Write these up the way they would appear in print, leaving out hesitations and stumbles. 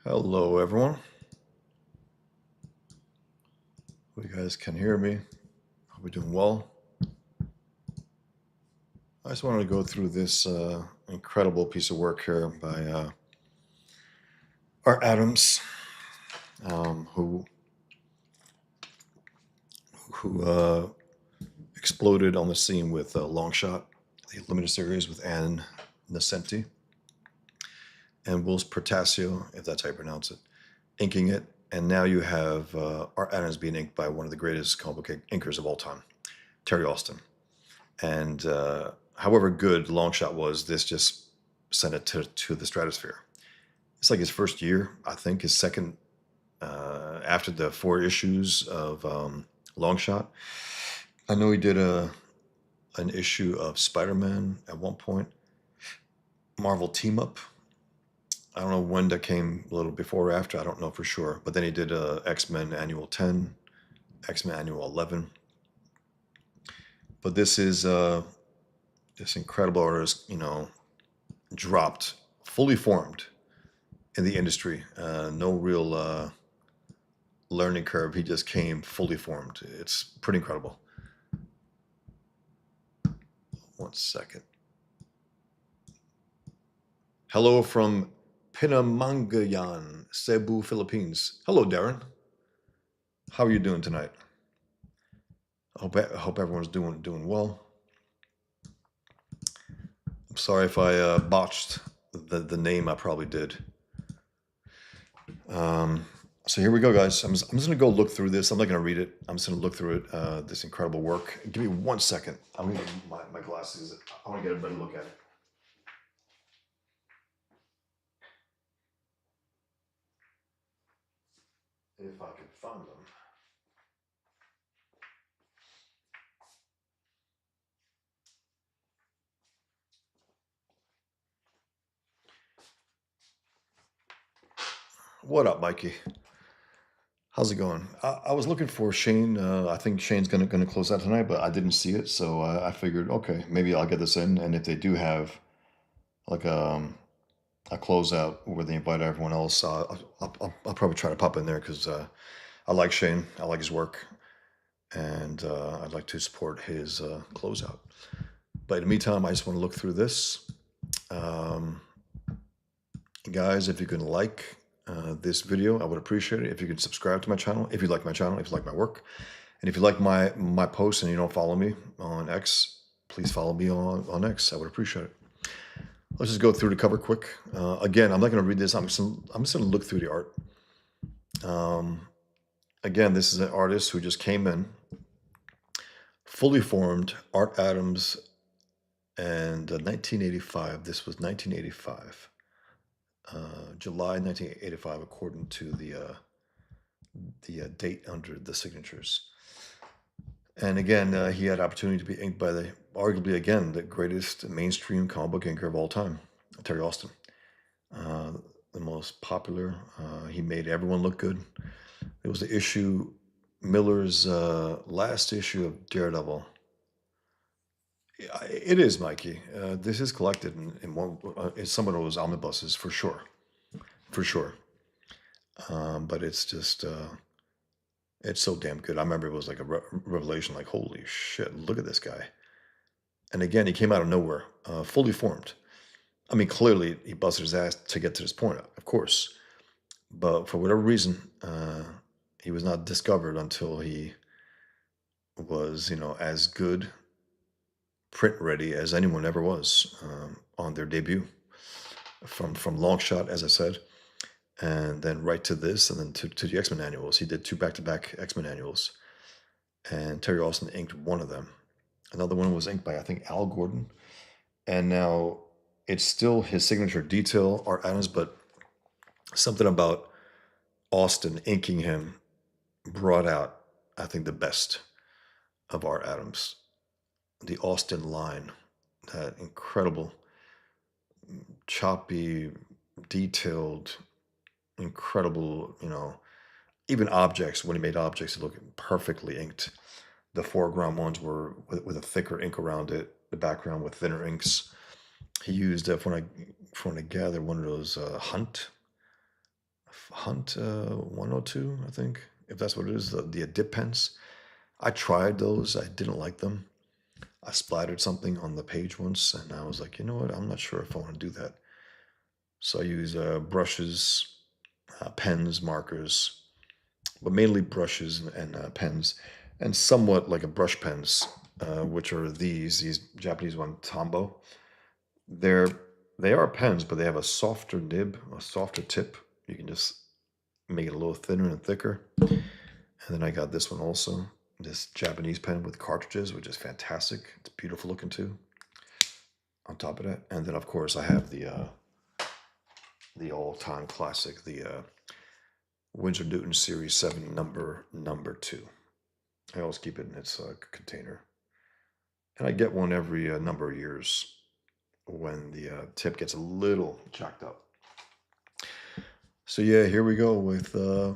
Hello, everyone. Hope you guys can hear me. Hope you're doing well. I just wanted to go through this incredible piece of work here by Art Adams, who exploded on the scene with Longshot, the limited series with Anne Nesenti and Wills Pertasio, if that's how you pronounce it, inking it. And now you have Art Adams being inked by one of the greatest comic book inkers of all time, Terry Austin. And however good Longshot was, this just sent it to the stratosphere. It's like his first year, I think, his second after the 4 issues of Longshot. I know he did an issue of Spider-Man at one point, Marvel Team Up. I don't know when that came, a little before or after. I don't know for sure. But then he did X-Men Annual 10, X-Men Annual 11. But this is this incredible artist, dropped, fully formed in the industry. No real learning curve. He just came fully formed. It's pretty incredible. One second. Hello from Pinamangayan, Cebu, Philippines. Hello, Darren. How are you doing tonight? I hope everyone's doing well. I'm sorry if I botched the name. I probably did. So here we go, guys. I'm just gonna go look through this. I'm not gonna read it. I'm just gonna look through it. This incredible work. Give me 1 second. I'm gonna get my glasses. I want to get a better look at it. If I can find them. What up, Mikey? How's it going? I was looking for Shane. I think Shane's gonna close out tonight, but I didn't see it, so I figured, okay, maybe I'll get this in. And if they do have like a closeout where they invite everyone else, I'll probably try to pop in there because I like Shane. I like his work, and I'd like to support his closeout. But in the meantime, I just want to look through this. Um, Guys, if you can like this video, I would appreciate it. If you can subscribe to my channel, if you like my channel, if you like my work, and if you like my posts and you don't follow me on X, please follow me on X. I would appreciate it. Let's just go through the cover quick. Again, I'm not going to read this. I'm just going to look through the art. Again, this is an artist who just came in, fully formed, Art Adams, and 1985. This was 1985. July 1985, according to the date under the signatures. And again, he had opportunity to be inked by arguably again the greatest mainstream comic book inker of all time, Terry Austin. The most popular. He made everyone look good. It was the issue, Miller's last issue of Daredevil. It is, Mikey. This is collected in some of those omnibuses for sure, for sure. But it's just it's so damn good. I remember it was like a revelation. Like, holy shit, look at this guy. And again, he came out of nowhere, fully formed. I mean, clearly he busted his ass to get to this point, of course. But for whatever reason, he was not discovered until he was, as good print ready as anyone ever was on their debut. From Longshot, as I said, and then right to this, and then to the X-Men annuals. He did 2 back-to-back X-Men annuals, and Terry Austin inked one of them. Another one was inked by, I think, Al Gordon, and now it's still his signature detail, Art Adams, but something about Austin inking him brought out, I think, the best of Art Adams. The Austin line, that incredible, choppy, detailed, incredible, even objects, when he made objects, look perfectly inked. The foreground ones were with a thicker ink around it, the background with thinner inks. He used, from what I gather, one of those Hunt Hunt 102, I think, if that's what it is, the dip pens. I tried those. I didn't like them. I splattered something on the page once, and I was like, you know what? I'm not sure if I want to do that. So I use brushes, pens, markers, but mainly brushes and pens, and somewhat like a brush pens, which are these Japanese one, Tombow. They're they are pens, but they have a softer nib, a softer tip. You can just make it a little thinner and thicker. And then I got this one also, this Japanese pen with cartridges, which is fantastic. It's beautiful looking too. On top of that, and then of course I have the all-time classic, the Winsor Newton Series 7 number 2. I always keep it in its container, and I get one every number of years when the tip gets a little jacked up. So yeah, here we go with the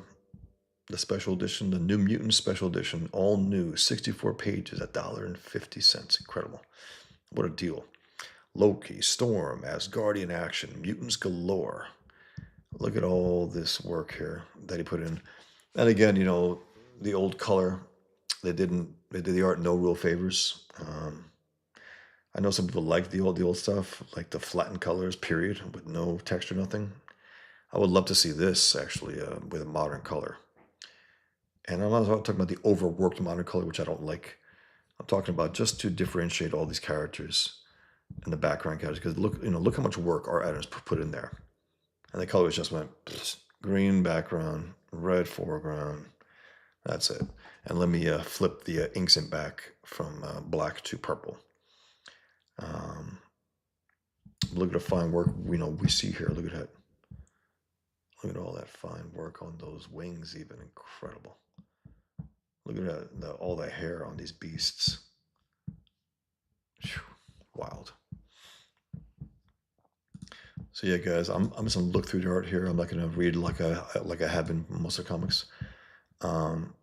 special edition, the New Mutants special edition, all new, 64 pages, $1.50. Incredible. What a deal. Loki, Storm, Asgardian action, mutants galore. Look at all this work here that he put in. And again, the old color, they did the art no real favors. I know some people like the old stuff, like the flattened colors, period, with no texture, nothing. I would love to see this actually with a modern color. And I'm not talking about the overworked modern color, which I don't like. I'm talking about just to differentiate all these characters and the background characters. Because look how much work our Adams put in there. And the colors just went green background, red foreground. That's it. And let me flip the inks in back from black to purple. Look at the fine work we see here. Look at that. Look at all that fine work on those wings, even incredible. Look at that, all the hair on these beasts. Whew, wild. So yeah, guys, I'm just gonna look through the art here. I'm not gonna read like I have in most of the comics.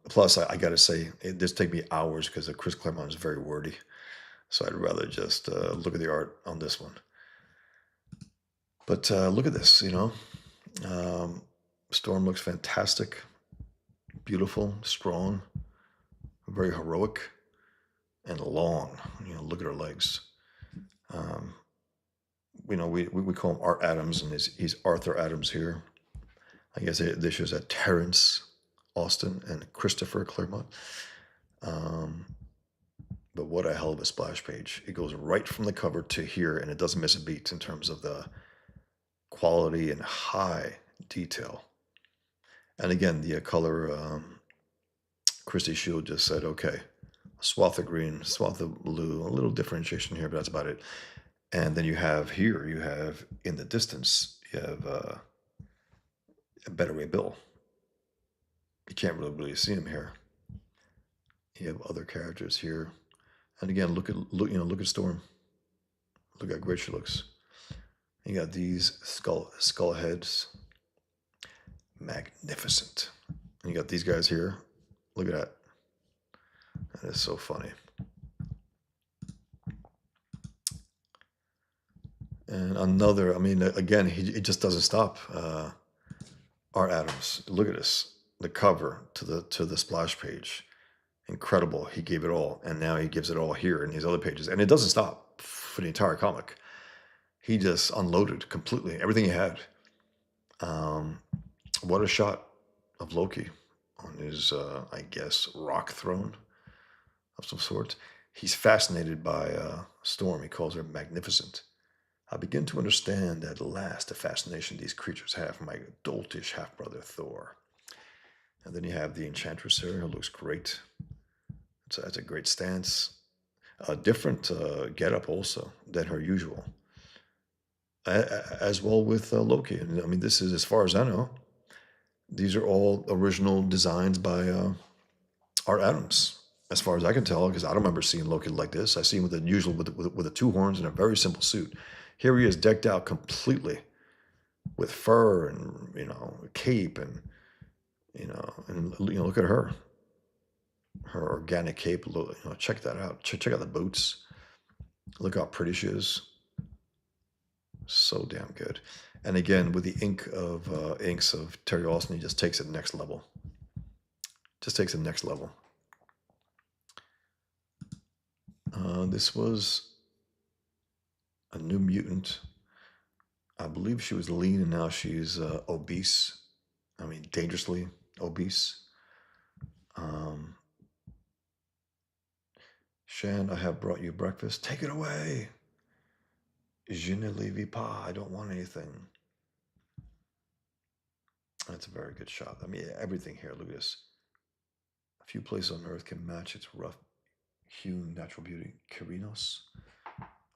Plus, I gotta say, it does take me hours because Chris Claremont is very wordy. So I'd rather just look at the art on this one. But look at this, Storm looks fantastic, beautiful, strong, very heroic, and long. Look at her legs. We call him Art Adams, and he's Arthur Adams here. I guess this shows that Terrence Austin and Christopher Claremont. But what a hell of a splash page. It goes right from the cover to here, and it doesn't miss a beat in terms of the quality and high detail. And again, the color, Christy Shield just said, okay, swath of green, swath of blue, a little differentiation here, but that's about it. And then you have in the distance, you have a Better Way Bill. You can't really see him here. You have other characters here. And again, look at Storm. Look how great she looks. You got these skull heads. Magnificent. And you got these guys here. Look at that. That is so funny. And another, again, it just doesn't stop. Art Adams, look at this. The cover to the splash page. Incredible. He gave it all. And now he gives it all here in these other pages. And it doesn't stop for the entire comic. He just unloaded completely everything he had. What a shot of Loki on his, I guess, rock throne of some sort. He's fascinated by Storm. He calls her magnificent. I begin to understand at last the fascination these creatures have for my doltish half-brother Thor. And then you have the Enchantress here, who looks great. It's a great stance. A different getup also than her usual. As well with Loki. And this is, as far as I know, these are all original designs by Art Adams, as far as I can tell, because I don't remember seeing Loki like this. I see him with the two horns and a very simple suit. Here he is, decked out completely with fur and cape and look at her organic cape. Check that out. Check out the boots. Look how pretty she is. So damn good. And again, with the inks of Terry Austin, he just takes it next level. Just takes it next level. This was a New Mutant. I believe she was lean and now she's obese. I mean, dangerously obese. Um, Shan, I have brought you breakfast. Take it away. Je ne le vis pas. I don't want anything. That's a very good shot. I mean, everything here. Look at this. A few places on Earth can match its rough hewn natural beauty. Kirinos.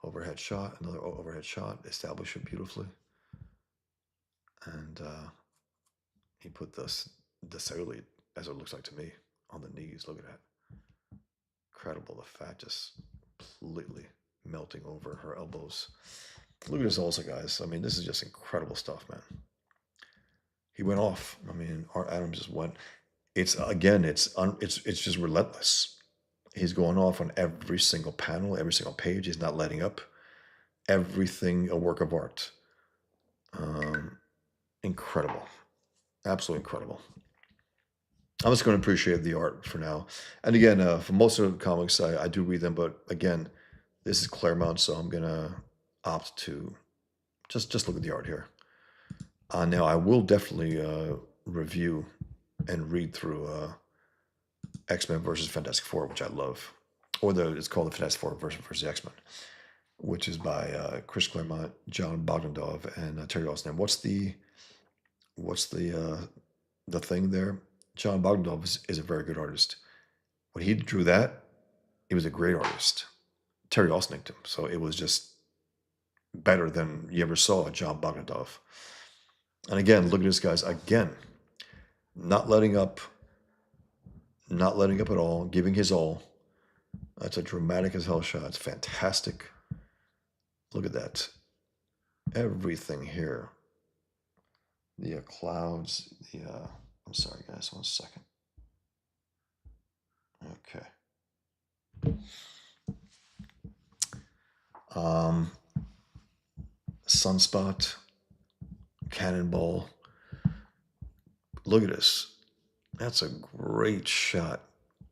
Overhead shot. Another overhead shot. Establish it beautifully. And he put this cellulite, as it looks like to me, on the knees. Look at that. Incredible. The fat just completely melting over her elbows. Look at this also, guys. I mean, this is just incredible stuff, man. He went off. I mean, Art Adams just went. It's again, it's just relentless. He's going off on every single panel, every single page. He's not letting up. Everything a work of art. Incredible, absolutely incredible. I'm just going to appreciate the art for now. And again, for most of the comics, I do read them, but again, this is Claremont, so I'm gonna opt to just look at the art here. Now I will definitely review and read through X-Men versus Fantastic Four, which I love, or it's called the Fantastic Four versus X-Men, which is by Chris Claremont, John Bogdanove, and Terry Austin. And what's the thing there? John Bogdanove is a very good artist. When he drew that, he was a great artist. Terry Austin him, so it was just better than you ever saw John Bogdanove. And again, look at this, guys. Again, not letting up at all, giving his all. That's a dramatic as hell shot. It's fantastic. Look at that. Everything here. The clouds, I'm sorry, guys, 1 second. Okay. Sunspot, Cannonball. Look at this. That's a great shot.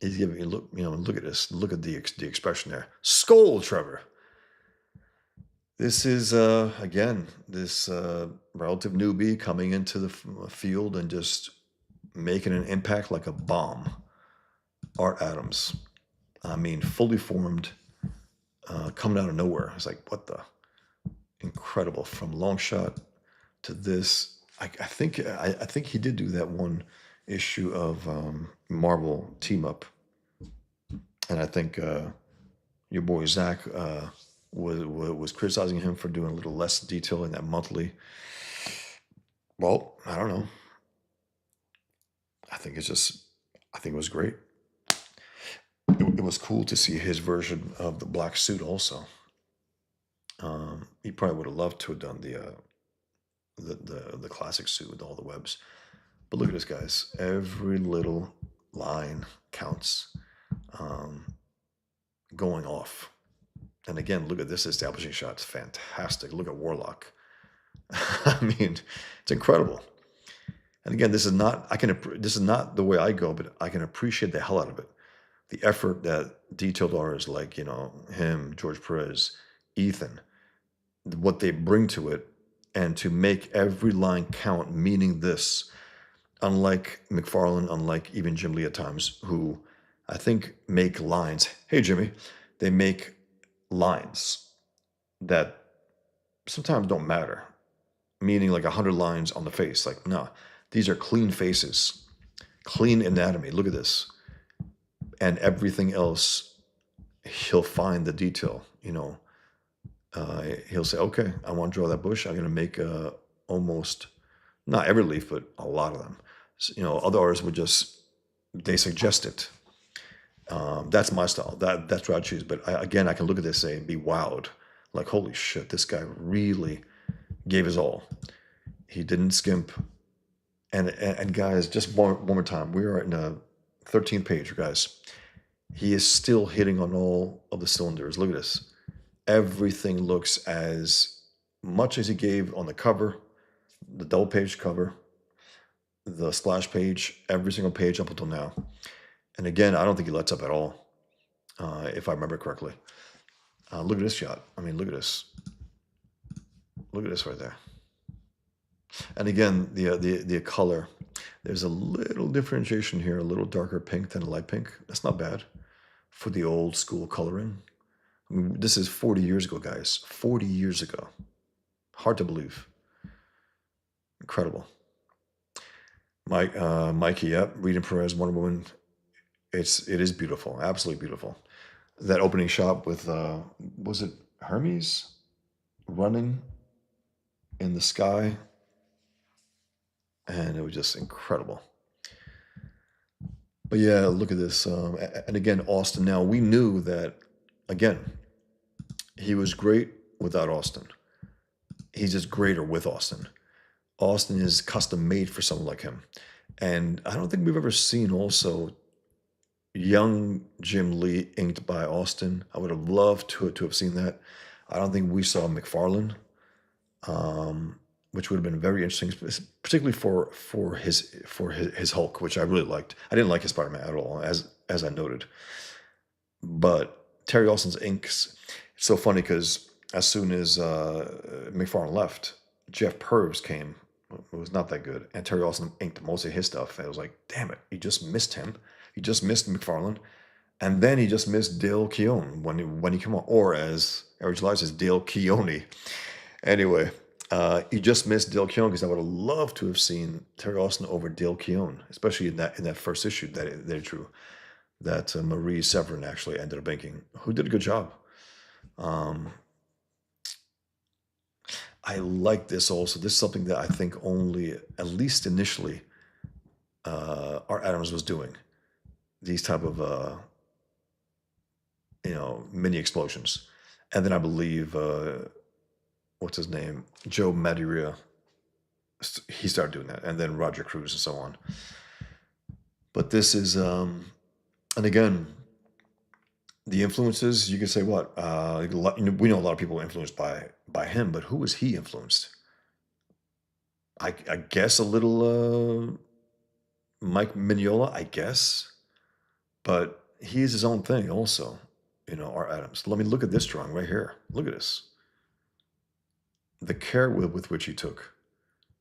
He's giving you look. Look at this. Look at the expression there. Skull, Trevor. This is again this relative newbie coming into the field and just making an impact like a bomb. Art Adams. I mean, fully formed, coming out of nowhere. It's like, what the? Incredible. From long shot to this. I think he did do that one issue of Marvel Team Up, and I think your boy Zach was criticizing him for doing a little less detail in that monthly. Well, I don't know. I think it was great. It was cool to see his version of the black suit also. He probably would have loved to have done the classic suit with all the webs. But look at this, guys. Every little line counts. Going off. And again, look at this establishing shot. It's fantastic. Look at Warlock. I mean, it's incredible. And again, this is not the way I go, but I can appreciate the hell out of it. The effort that detailed artists like, him, George Perez, Ethan, what they bring to it, and to make every line count, meaning this, unlike McFarlane, unlike even Jim Lee at times, who I think make lines. Hey, Jimmy, they make lines that sometimes don't matter, meaning like 100 lines on the face. Like, no, these are clean faces, clean anatomy. Look at this. And everything else, he'll find the detail, he'll say, okay, I want to draw that bush. I'm going to make almost, not every leaf, but a lot of them. So, other artists would they suggest it. That's my style. That's what I choose. But I can look at this and be wowed. Like, holy shit, this guy really gave his all. He didn't skimp. And guys, just one more time. We are in a 13th page, guys. He is still hitting on all of the cylinders. Look at this. Everything looks as much as he gave on the cover, The double page cover, the splash page, every single page up until now. And again, I don't think he lets up at all, if I remember correctly. Look at this shot. I mean, look at this. Look at this right there. And again, the color. There's a little differentiation here, a little darker pink than a light pink. That's not bad for the old school coloring. I mean, this is 40 years ago, guys. 40 years ago. Hard to believe. Incredible. Mikey, yep. Reading Perez, Wonder Woman. It is beautiful, absolutely beautiful. That opening shot with was it Hermes running in the sky, and it was just incredible. But yeah, look at this. And again, Austin. Now we knew that again, he was great without Austin. He's just greater with Austin. Austin is custom made for someone like him. And I don't think we've ever seen also young Jim Lee inked by Austin. I would have loved to have seen that. I don't think we saw McFarlane, which would have been very interesting, particularly for his Hulk, which I really liked. I didn't like his Spider-Man at all, as I noted. But Terry Austin's inks, it's so funny because as soon as McFarlane left, Jeff Purves came. It was not that good, and Terry Austin inked most of his stuff. I was like, damn it, he just missed him. He just missed McFarlane, and then he just missed Dale Keown when he came on, or as Eric July says, Dale Keone. Anyway, he just missed Dale Keown because I would have loved to have seen Terry Austin over Dale Keown, especially in that first issue that drew that Marie Severin actually ended up inking, who did a good job. I like this also. This is something that I think only, at least initially, Art Adams was doing. These type of mini explosions, and then I believe what's his name, Joe Madureira, he started doing that, and then Roger Cruz and so on. But this is, and again, the influences, you could say what? We know a lot of people were influenced by him, but who was he influenced? I guess a little Mike Mignola, I guess, but he is his own thing also. Art Adams. Let me look at this drawing right here. Look at this. The care with which he took.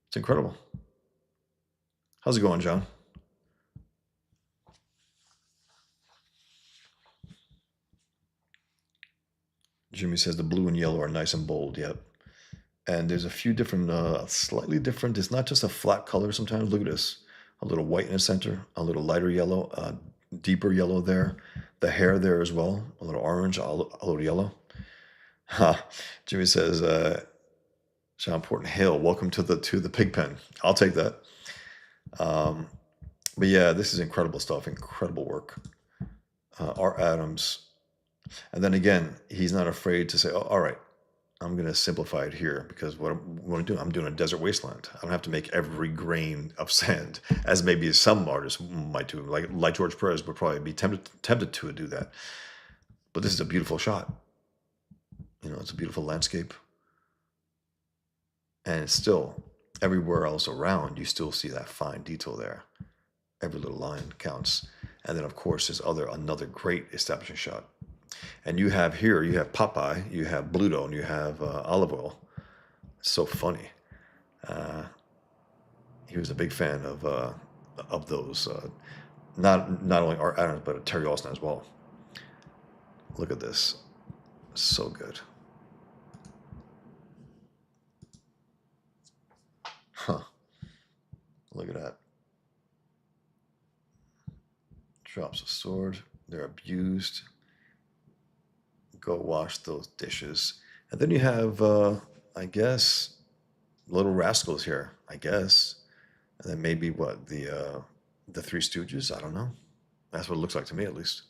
It's incredible. How's it going, John? Jimmy says the blue and yellow are nice and bold. Yep. And there's a few different, slightly different. It's not just a flat color sometimes. Look at this. A little white in the center, a little lighter yellow, deeper yellow there. The hair there as well, a little orange, a little yellow. Jimmy says, John Porton Hill, welcome to the pig pen. I'll take that. But yeah, this is incredible stuff, incredible work. Art Adams. And then again, he's not afraid to say, oh, all right, I'm going to simplify it here because what I'm doing, I'm doing a desert wasteland. I don't have to make every grain of sand, as maybe some artists might do. Like George Perez would probably be tempted to do that. But this is a beautiful shot. It's a beautiful landscape. And it's still, everywhere else around, you still see that fine detail there. Every little line counts. And then, of course, there's another great establishing shot. And you have Popeye, you have Bluto, and you have Olive Oil. It's so funny. He was a big fan of those. Not only Art Adams, but Terry Austin as well. Look at this. So good. Huh. Look at that. Drops a sword. They're abused. Go wash those dishes. And then you have, I guess, Little Rascals here, I guess. And then maybe what, the Three Stooges? I don't know. That's what it looks like to me, at least.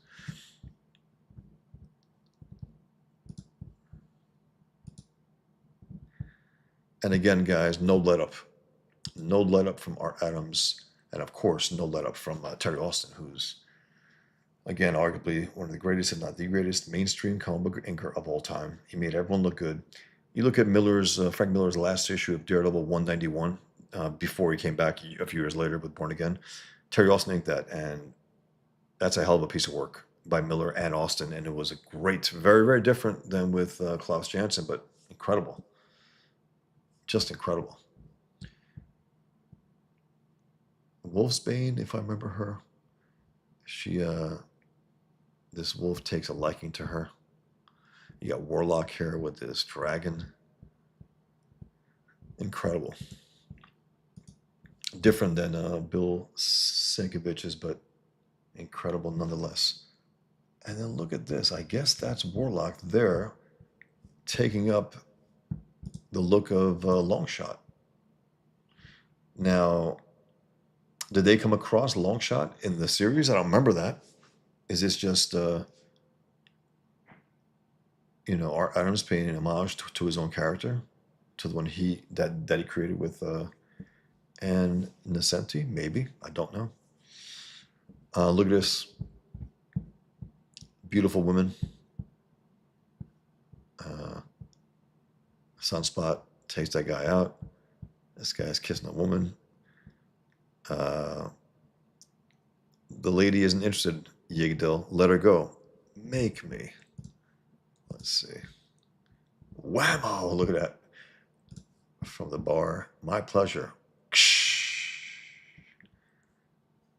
And again, guys, no let up. No let up from Art Adams. And of course, no let up from Terry Austin, who's, again, arguably one of the greatest, if not the greatest, mainstream comic book inker of all time. He made everyone look good. You look at Frank Miller's last issue of Daredevil 191, before he came back a few years later with Born Again. Terry Austin inked that, and that's a hell of a piece of work by Miller and Austin, and it was a great, very, very different than with Klaus Janson, but incredible, just incredible. Wolfsbane, if I remember her, she, this wolf takes a liking to her. You got Warlock here with this dragon. Incredible. Different than Bill Sienkiewicz's, but incredible nonetheless. And then look at this. I guess that's Warlock there taking up the look of Longshot. Now, did they come across Longshot in the series? I don't remember that. Is this just, Art Adams paying an homage to his own character, to the one that he created with Ann Nesenti? Maybe, I don't know. Look at this, beautiful women. Sunspot takes that guy out. This guy's kissing a woman. The lady isn't interested, Yigdil. Let her go. Make me. Let's see. Whammo! Look at that. From the bar. My pleasure.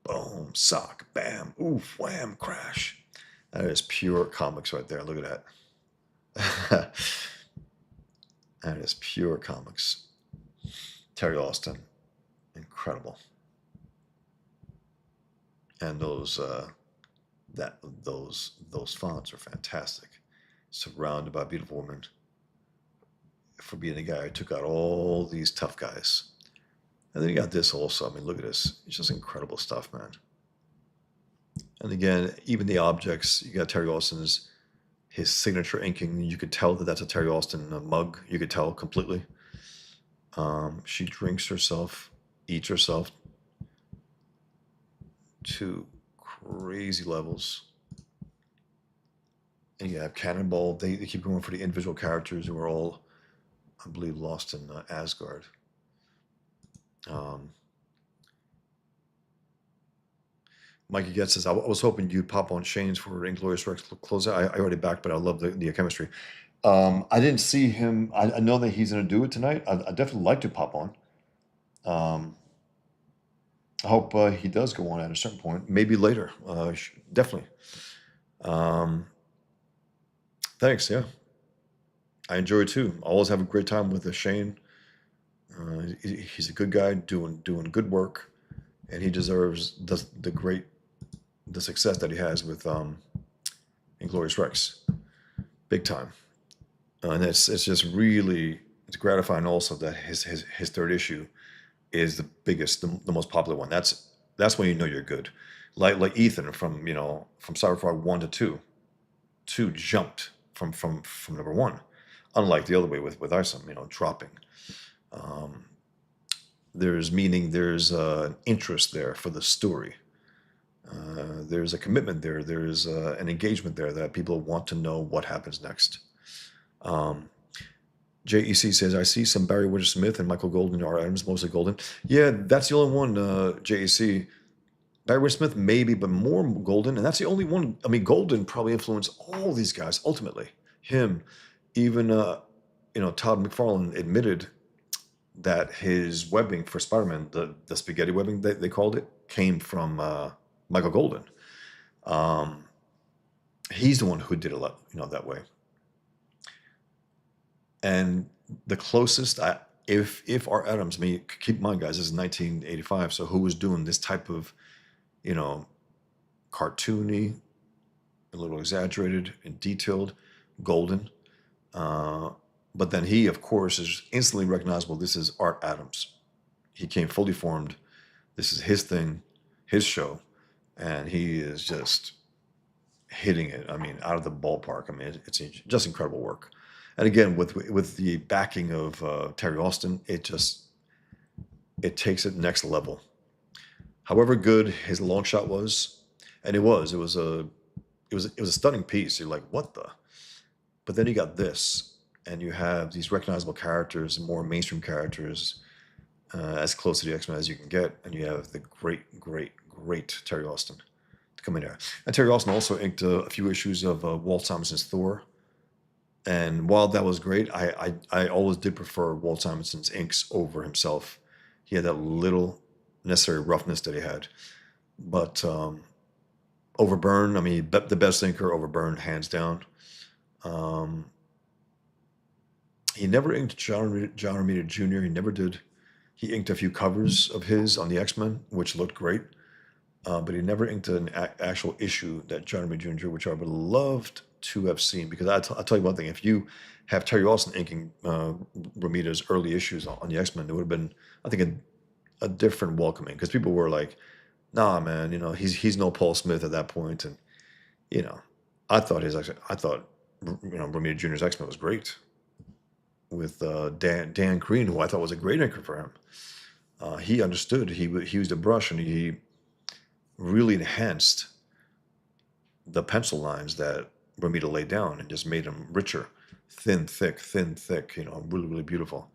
Boom. Sock. Bam. Oof. Wham. Crash. That is pure comics right there. Look at that. That is pure comics. Terry Austin. Incredible. And those fonts are fantastic. Surrounded by beautiful women. For being a guy who took out all these tough guys. And then you got this also. I mean, look at this. It's just incredible stuff, man. And again, even the objects, you got Terry Austin's, his signature inking. You could tell that that's a Terry Austin mug. You could tell completely. She drinks herself, eats herself to crazy levels. And you have Cannonball. They keep going for the individual characters who are all, I believe, lost in Asgard. Mikey Getz says, I was hoping you'd pop on Shane's for Inglorious Rex closeout. I already backed, but I love the chemistry. I didn't see him. I know that he's going to do it tonight. I'd definitely like to pop on. I hope he does go on at a certain point. Maybe later. Definitely. Thanks, yeah. I enjoy it too. I always have a great time with Shane. He's a good guy doing good work, and he deserves the success that he has with Inglorious Rex, big time. And it's just really, it's gratifying also that his third issue is the biggest, the most popular one. That's when you know you're good. Like Ethan from Cyberfrog 1 to 2. 2 jumped from number 1, unlike the other way with Isom, dropping. There's meaning, there's interest there for the story. There's a commitment there. There's an engagement there that people want to know what happens next. JEC says, I see some Barry Windsor Smith and Michael Golden, Art Adams, mostly Golden. Yeah, that's the only one, JEC. Barry Windsor Smith, maybe, but more Golden. And that's the only one. I mean, Golden probably influenced all these guys, ultimately. Him, even, Todd McFarlane admitted that his webbing for Spider-Man, the spaghetti webbing, they called it, came from Michael Golden. He's the one who did it, that way. And the closest, if Art Adams, I mean, keep in mind, guys, this is 1985, so who was doing this type of, cartoony, a little exaggerated and detailed, Golden. But then he, of course, is instantly recognizable. This is Art Adams. He came fully formed. This is his thing, his show, and he is just hitting it. I mean, out of the ballpark. I mean, it's just incredible work. And again, with the backing of Terry Austin, it takes it next level. However good his long shot was, and it was a stunning piece. You're like, what the? But then you got this, and you have these recognizable characters, more mainstream characters, as close to the X Men as you can get, and you have the great Terry Austin to come in there. And Terry Austin also inked a few issues of Walt Simonson's Thor. And while that was great, I always did prefer Walt Simonson's inks over himself. He had that little necessary roughness that he had. But over Byrne, I mean, the best inker over Byrne, hands down. Um, he never inked John Romita Jr. He never did. He inked a few covers of his on the X-Men, which looked great. But he never inked an actual issue that John Romita Jr., which I would have loved to have seen. Because I'll tell you one thing: if you have Terry Austin inking Romita's early issues on the X Men, it would have been, I think, a different welcoming. Because people were like, "Nah, man, he's no Paul Smith at that point." And you know, I thought Romita Jr.'s X Men was great with Dan Green, who I thought was a great inker for him. He understood. He used a brush, and he really enhanced the pencil lines that Romita laid down and just made them richer, thin, thick, really, really beautiful.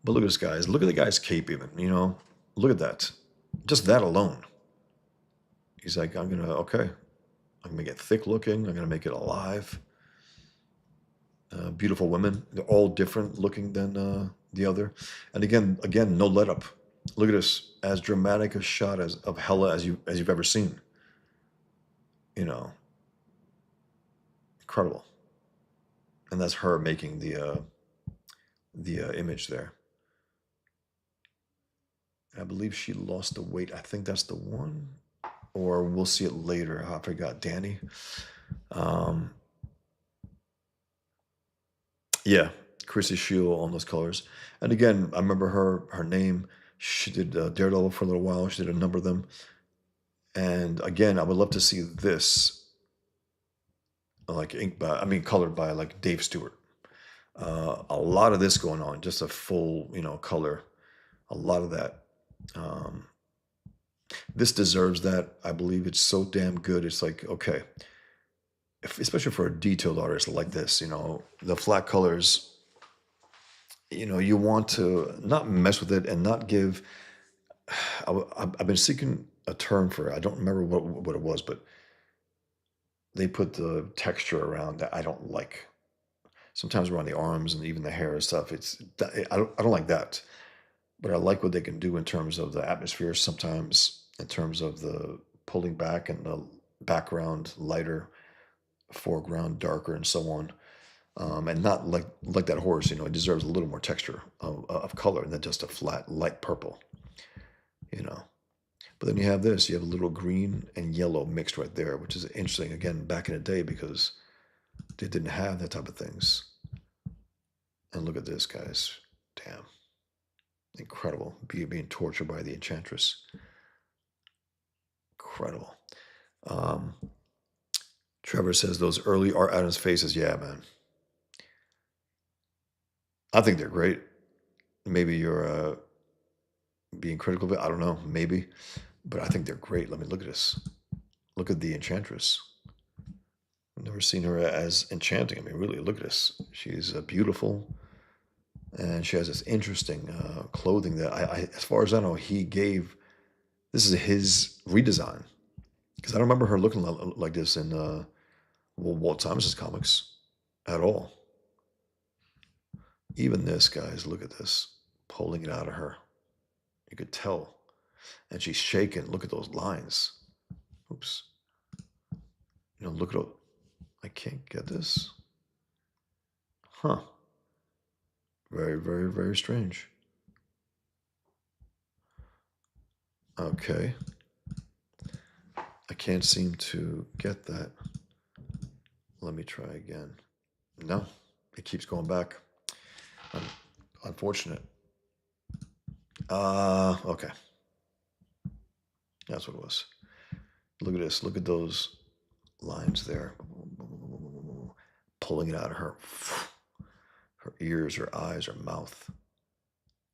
But look at this, guys. Look at the guy's cape, even. Look at that. Just that alone. He's like, I'm gonna make it thick looking. I'm gonna make it alive. Beautiful women. They're all different looking than the other. And again, no let up. Look at this. As dramatic a shot of Hela as you've ever seen. Incredible. And that's her making the image there. I believe she lost the weight. I think that's the one, or we'll see it later. I forgot. Danny. Yeah, Chrissy Shield on those colors. And again, I remember her name. She did Daredevil for a little while. She did a number of them. And again, I would love to see this, like colored by like Dave Stewart. A lot of this going on, just a full, color. A lot of that. This deserves that. I believe it's so damn good. It's like, okay, especially for a detailed artist like this, the flat colors, you want to not mess with it and not give. I've been seeking a term for it. I don't remember what it was, but they put the texture around that I don't like. Sometimes around the arms and even the hair and stuff. I don't like that, but I like what they can do in terms of the atmosphere. Sometimes in terms of the pulling back and the background lighter, foreground darker, and so on. And not like that horse. It deserves a little more texture of color than just a flat light purple. But then you have this. You have a little green and yellow mixed right there, which is interesting. Again, back in the day, because they didn't have that type of things. And look at this, guys. Damn. Incredible. Being tortured by the Enchantress. Incredible. Trevor says those early Art Adams faces. Yeah, man. I think they're great. Maybe you're being critical of it. I don't know. Maybe. But I think they're great. Let me look at this. Look at the Enchantress. I've never seen her as enchanting. I mean, really, look at this. She's beautiful. And she has this interesting clothing that as far as I know, this is his redesign. Because I don't remember her looking like this in Walt Simonson's comics at all. Even this, guys, look at this. Pulling it out of her. You could tell. And she's shaking. Look at those lines. Oops. Look at I can't get this. Huh. Very, very, very strange. Okay. I can't seem to get that. Let me try again. No, it keeps going back. Unfortunate. Okay. That's what it was. Look at this. Look at those lines there. Pulling it out of her. Her ears, her eyes, her mouth.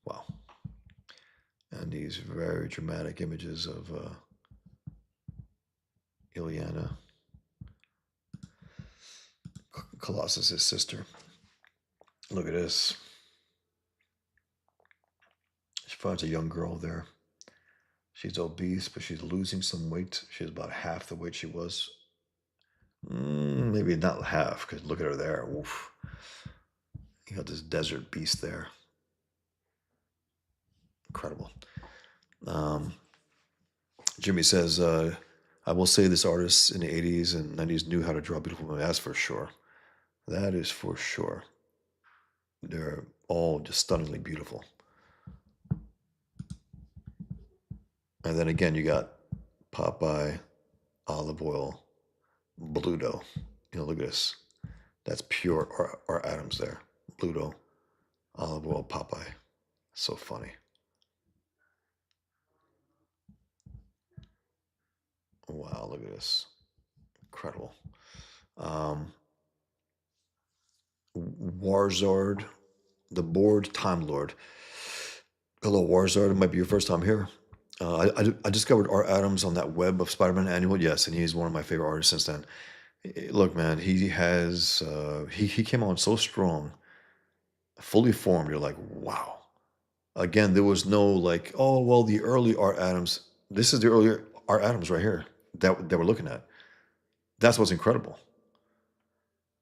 Wow. And these very dramatic images of Ileana, Colossus's sister. Look at this. She finds a young girl there. She's obese, but she's losing some weight. She's about half the weight she was. Maybe not half, because look at her there. Oof. You got this desert beast there. Incredible. Um, Jimmy says, I will say this artist in the 80s and 90s knew how to draw beautiful women. That's for sure. That is for sure. They're all just stunningly beautiful. And then again, you got Popeye, Olive Oil, Bluto. Look at this. That's pure Art Adams there. Bluto, Olive Oil, Popeye. So funny. Wow, look at this. Incredible. Um, Warzard, the board Time Lord. Hello, Warzard. It might be your first time here. I discovered Art Adams on that Web of Spider-Man annual. Yes, and he's one of my favorite artists since then. Look, man, he has he came on so strong, fully formed. You're like, wow. Again, there was no like, oh well, the early Art Adams. This is the earlier Art Adams right here that we're looking at. That's what's incredible.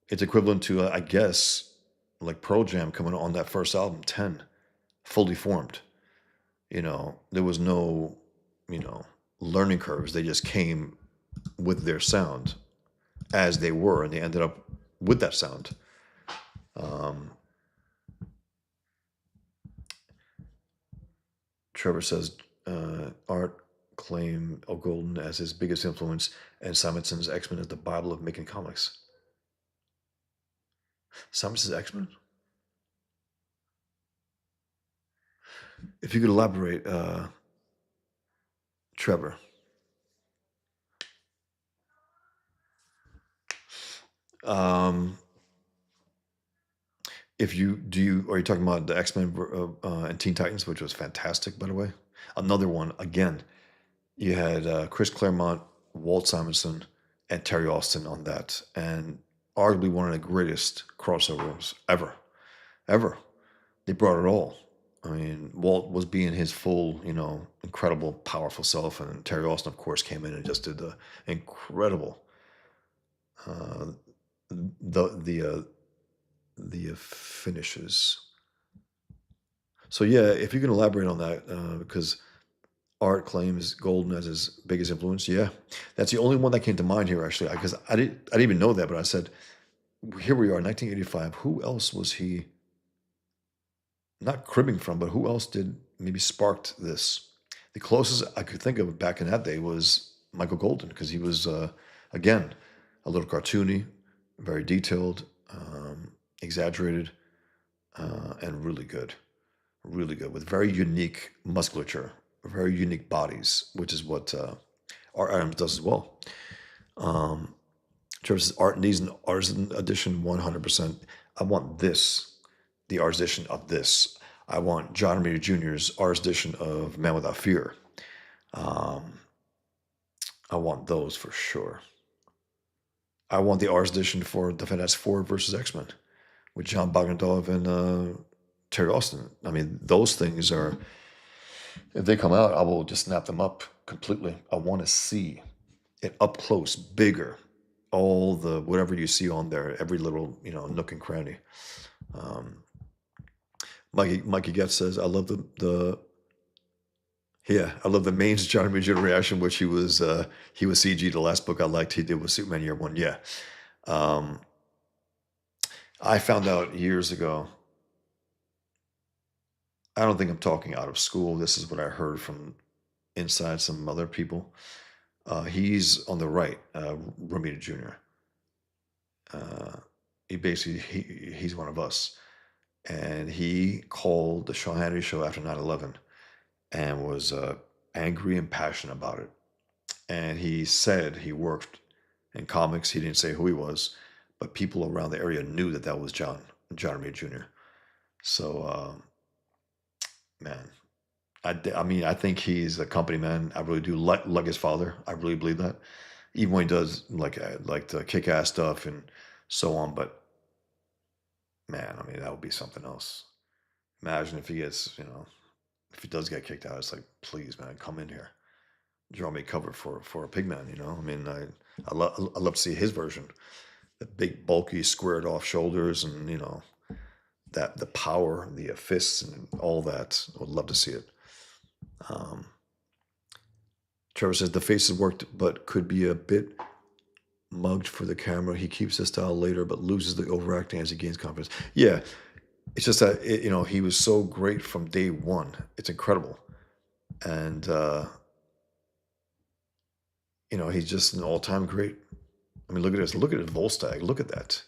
It's equivalent to, I guess, like Pearl Jam coming on that first album, 10, fully formed. There was no, you know, learning curves. They just came with their sound as they were, and they ended up with that sound. Um, Trevor says Art claimed Golden as his biggest influence, and Simonson's X-Men is the Bible of making comics. Simonson's X-Men? If you could elaborate, Trevor. Um, if you do you are you talking about the X-Men and Teen Titans, which was fantastic, by the way? Another one again. You had Chris Claremont, Walt Simonson, and Terry Austin on that, and arguably one of the greatest crossovers ever, ever. They brought it all. I mean, Walt was being his full, incredible, powerful self, and Terry Austin, of course, came in and just did the incredible, uh, the finishes. So yeah, if you can elaborate on that, because Art claims Golden as his biggest influence. Yeah, that's the only one that came to mind here actually, because I didn't even know that, but I said, here we are, 1985. Who else was he not cribbing from, but who else did maybe sparked this? The closest I could think of back in that day was Michael Golden, because he was again a little cartoony, very detailed, exaggerated, and really good with very unique musculature, very unique bodies, which is what Art Adams does as well. Um, Travis Art needs an artisan edition 100%. I want this, the artist edition of this. I want John Romita Jr.'s artist edition of Man Without Fear. Um, I want those for sure. I want the artist edition for the Fantastic Four versus X-Men with John Bogdanov and Terry Austin. I mean, those things are, if they come out, I will just snap them up completely. I want to see it up close, bigger, all the whatever you see on there, every little nook and cranny. Um, Mikey Getz says, I love the yeah, I love the mains Johnny Major reaction, which he was CG. The last book I liked he did was Superman Year One. Yeah, um, I found out years ago. I don't think I'm talking out of school. This is what I heard from inside some other people. He's on the right, Romita Jr. He's one of us, and he called the Sean Hannity show after 9/11 and was angry and passionate about it. And he said he worked in comics. He didn't say who he was, but people around the area knew that was John Romita Jr. So, man, I mean, I think he's a company man. I really do like his father. I really believe that, even when he does like the kick ass stuff and so on. But Man, I mean, that would be something else. Imagine if he gets, if he does get kicked out, it's like, please, man, come in here, draw me cover for a pigman. I mean, I love to see his version, the big, bulky, squared off shoulders, and that the power, the fists, and all that. I would love to see it. Um, Trevor says the faces worked, but could be a bit mugged for the camera. He keeps his style later, but loses the overacting as he gains confidence. Yeah, it's just that he was so great from day one. It's incredible, and he's just an all-time great. I mean, look at this. Look at his Volstagg. Look at that.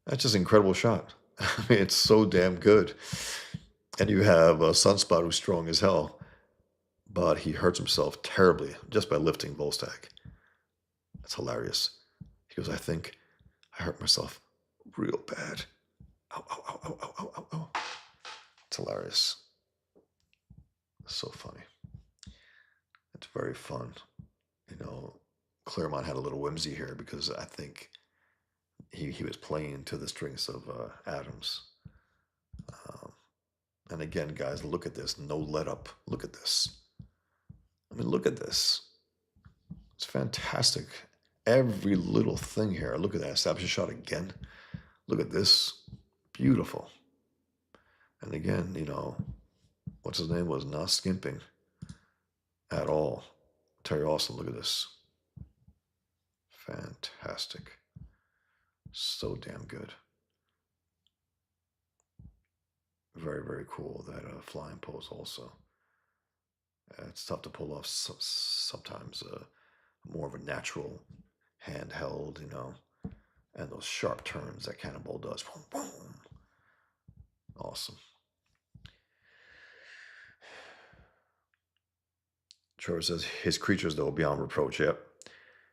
That's just an incredible shot. I mean, it's so damn good. And you have Sunspot, who's strong as hell, but he hurts himself terribly just by lifting Volstagg. That's hilarious. He goes, I think I hurt myself real bad. Ow, ow, ow, ow, ow, ow, ow, ow. It's hilarious. So funny. It's very fun. Claremont had a little whimsy here because I think he was playing to the strengths of Adams. Um, and again, guys, look at this. No let up. Look at this. I mean, look at this. It's fantastic. Every little thing here. Look at that. Establish a shot again. Look at this. Beautiful. And again, what's his name was not skimping at all. Terry Austin, look at this. Fantastic. So damn good. Very, very cool. That flying pose also. It's tough to pull off sometimes. More of a natural handheld, and those sharp turns that Cannonball does. Boom, boom. Awesome. Trevor says his creatures, though, beyond reproach. Yep.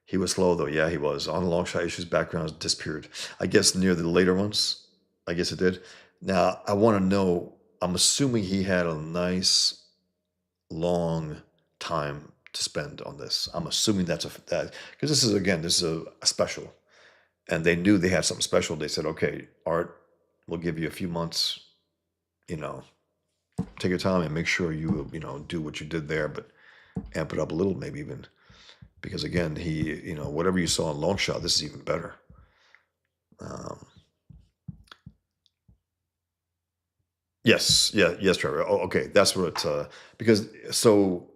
He was slow, though. Yeah, he was. On long shot issues, backgrounds disappeared. I guess near the later ones. I guess it did. Now, I want to know, I'm assuming he had a nice, long time to spend on this. I'm assuming that because this is a special. And they knew they had something special. They said, okay, Art, we'll give you a few months, take your time and make sure you, do what you did there, but amp it up a little, maybe even. Because again, he, whatever you saw in Long Shot, this is even better. Yes, yes, Trevor. Oh, okay, that's what. Because so,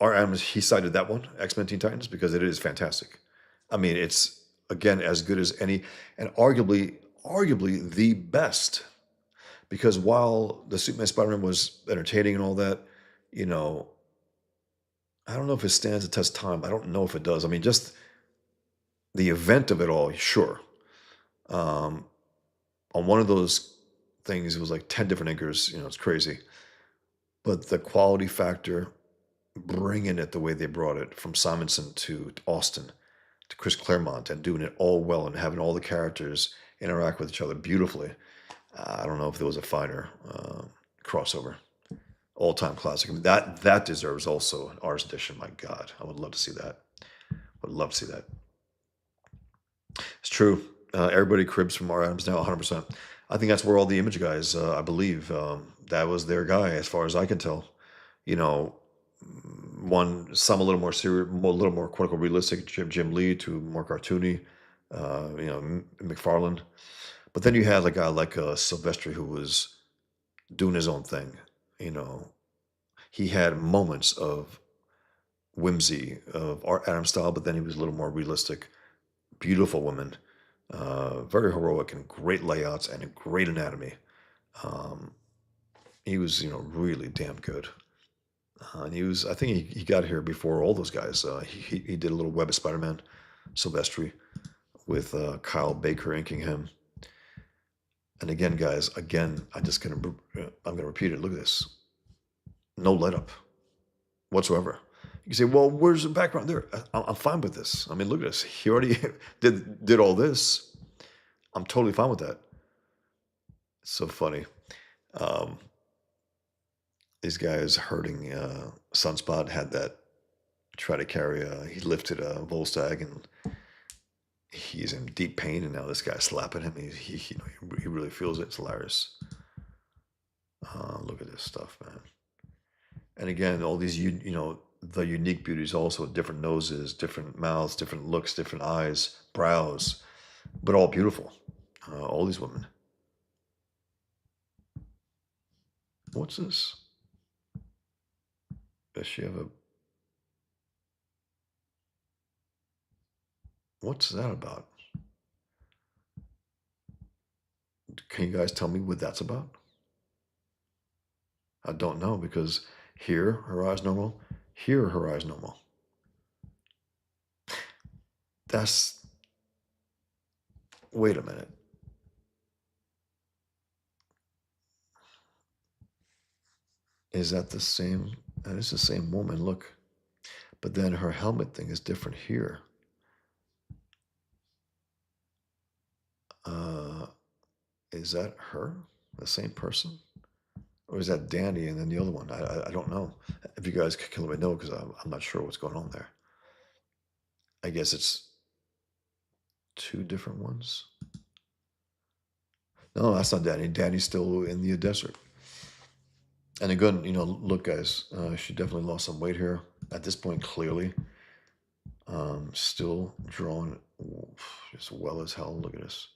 Art Adams, he cited that one, X-Men Teen Titans, because it is fantastic. I mean, it's again as good as any, and arguably the best. Because while the Superman Spider-Man was entertaining and all that, you know, I don't know if it stands the test of time. I don't know if it does. I mean, just the event of it all, sure. Um, on one of those things, it was like 10 different inkers. It's crazy. But the quality factor, bringing it the way they brought it from Simonson to Austin to Chris Claremont and doing it all well and having all the characters interact with each other beautifully. I don't know if there was a finer crossover. All-time classic. I mean, that deserves also an Ars edition. My God, I would love to see that. Would love to see that. It's true. Everybody cribs from R. Adams now, 100%. I think that's where all the Image guys, I believe, that was their guy, as far as I can tell. You know, some a little more serious, a little more quote unquote realistic, Jim Lee to more cartoony, McFarlane. But then you had a guy like Silvestri who was doing his own thing. You know, he had moments of whimsy of Art Adams style, but then he was a little more realistic. Beautiful women, very heroic and great layouts and a great anatomy. Um, he was, really damn good. And I think he got here before all those guys. He did a little Web of Spider-Man, Silvestri, with Kyle Baker inking him. And again, guys, I'm gonna repeat it. Look at this. No let up whatsoever. You can say, well, where's the background there? I'm fine with this. I mean, look at this. He already did all this. I'm totally fine with that. It's so funny. Um, these guys hurting Sunspot had that try to carry. He lifted a Volstagg and he's in deep pain, and now this guy's slapping him. He really feels it. It's hilarious. Look at this stuff, man. And again, all these the unique beauties also different noses, different mouths, different looks, different eyes, brows, but all beautiful. All these women. What's this? Does she have a? What's that about? Can you guys tell me what that's about? I don't know because here her eyes normal, here her eyes normal. That's Wait a minute. Is that the same? That is the same woman. Look, but then her helmet thing is different here. Uh, is that her? The same person? Or is that Danny and then the other one? I don't know. If you guys can let me know because I'm not sure what's going on there. I guess it's two different ones. No, that's not Danny. Danny's still in the desert. And again, look, guys, she definitely lost some weight here. At this point, clearly, still drawn just well as hell. Look at this.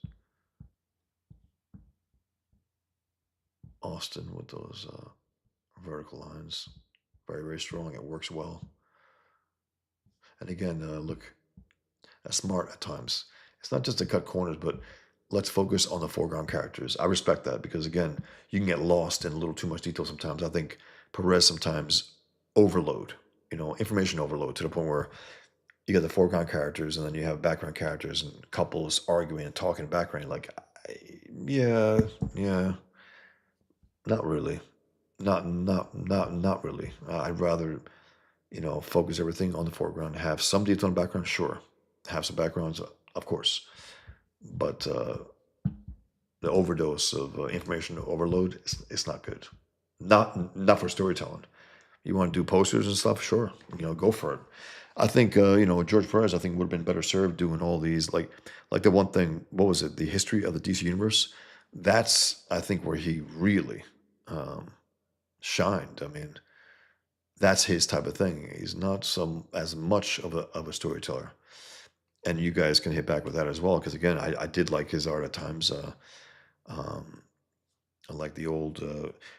Austin with those vertical lines. Very, very strong. It works well. And again, look, smart at times. It's not just to cut corners, but let's focus on the foreground characters. I respect that because again, you can get lost in a little too much detail sometimes. I think Perez sometimes overload, information overload to the point where you got the foreground characters and then you have background characters and couples arguing and talking in the background. Like, yeah, yeah, not really, not really. I'd rather focus everything on the foreground. Have some detail in the background, sure. Have some backgrounds, of course, but the overdose of information overload, it's not good. Not for storytelling. You want to do posters and stuff, sure, go for it. I think George Perez, I think would have been better served doing all these like the one thing. What was it? The history of the DC universe. That's I think where he really um, shined. I mean, that's his type of thing. He's not some as much of a storyteller, and you guys can hit back with that as well. Because again, I did like his art at times. Um, I like the old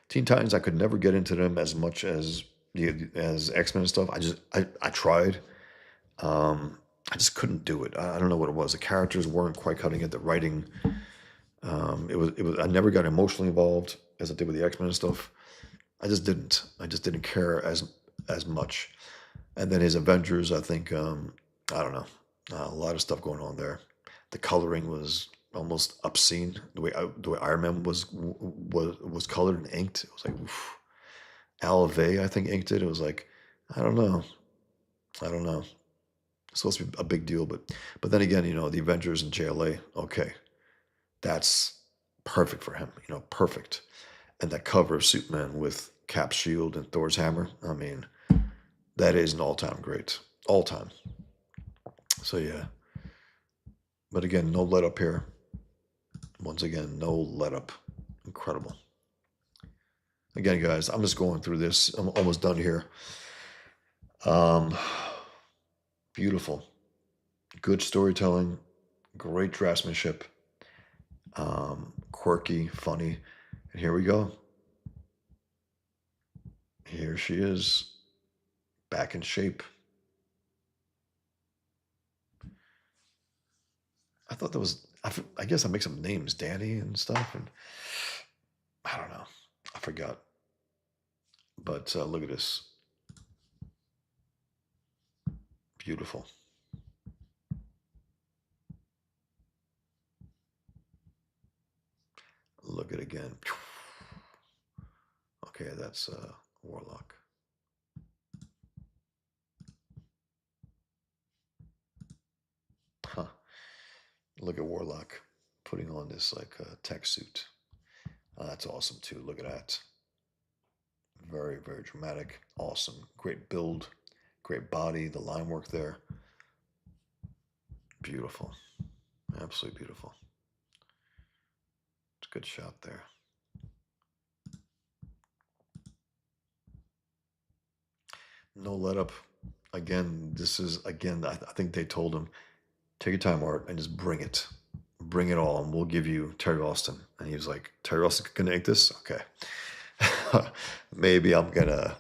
Teen Titans. I could never get into them as much as as X-Men and stuff. I tried. Um, I just couldn't do it. I don't know what it was. The characters weren't quite cutting it. The writing, it was. I never got emotionally involved as I did with the X-Men and stuff. I just didn't. I just didn't care as much. And then his Avengers, I think, I don't know, a lot of stuff going on there. The coloring was almost obscene. The way Iron Man was colored and inked, it was like oof. Alve, I think, inked it. It was like, I don't know, I don't know. It's supposed to be a big deal, but then again, the Avengers and JLA, okay, that's perfect for him. Perfect. And that cover of Superman with Cap's shield and Thor's hammer. I mean, that is an all-time great, all time. So yeah, but again, no let up here. Once again, no let up. Incredible. Again, guys, I'm just going through this. I'm almost done here. Um, Beautiful, good storytelling, great draftsmanship, quirky, funny, and here we go. Here she is, back in shape. I thought that was. I guess I make some names, Danny and stuff, and I don't know. I forgot. But look at this, beautiful. Look at it again. Okay, that's Warlock. Huh. Look at Warlock putting on this like tech suit. That's awesome too. Look at that. Very, very dramatic. Awesome. Great build. Great body. The line work there. Beautiful. Absolutely beautiful. It's a good shot there. No let up. Again, this is again. I think they told him, take your time, Art, and just bring it all, and we'll give you Terry Austin. And he was like, Terry Austin gonna ink this? Okay, maybe I'm gonna.